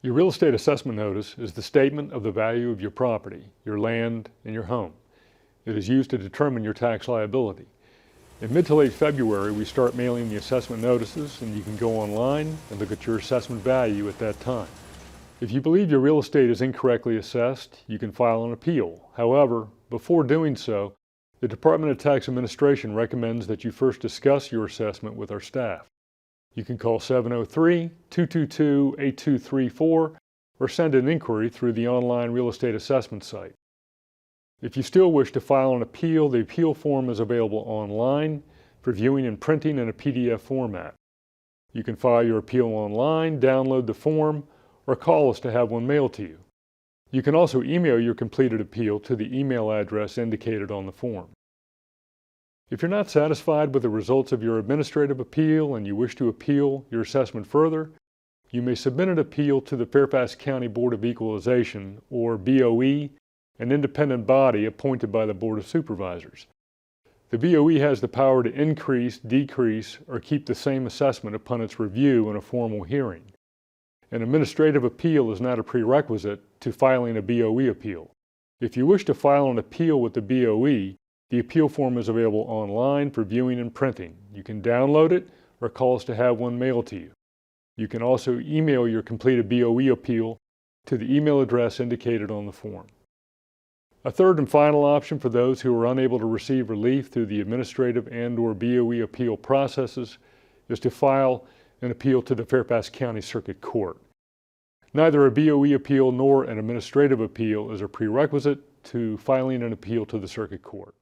Your real estate assessment notice is the statement of the value of your property, your land, and your home. It is used to determine your tax liability. In mid to late February, we start mailing the assessment notices, and you can go online and look at your assessment value at that time. If you believe your real estate is incorrectly assessed, you can file an appeal. However, before doing so, the Department of Tax Administration recommends that you first discuss your assessment with our staff. You can call 703-222-8234 or send an inquiry through the online real estate assessment site. If you still wish to file an appeal, the appeal form is available online for viewing and printing in a PDF format. You can file your appeal online, download the form, or call us to have one mailed to you. You can also email your completed appeal to the email address indicated on the form. If you're not satisfied with the results of your administrative appeal and you wish to appeal your assessment further, you may submit an appeal to the Fairfax County Board of Equalization, or BOE, an independent body appointed by the Board of Supervisors. The BOE has the power to increase, decrease, or keep the same assessment upon its review in a formal hearing. An administrative appeal is not a prerequisite to filing a BOE appeal. If you wish to file an appeal with the BOE, the appeal form is available online for viewing and printing. You can download it or call us to have one mailed to you. You can also email your completed BOE appeal to the email address indicated on the form. A third and final option for those who are unable to receive relief through the administrative and/or BOE appeal processes is to file an appeal to the Fairfax County Circuit Court. Neither a BOE appeal nor an administrative appeal is a prerequisite to filing an appeal to the Circuit Court.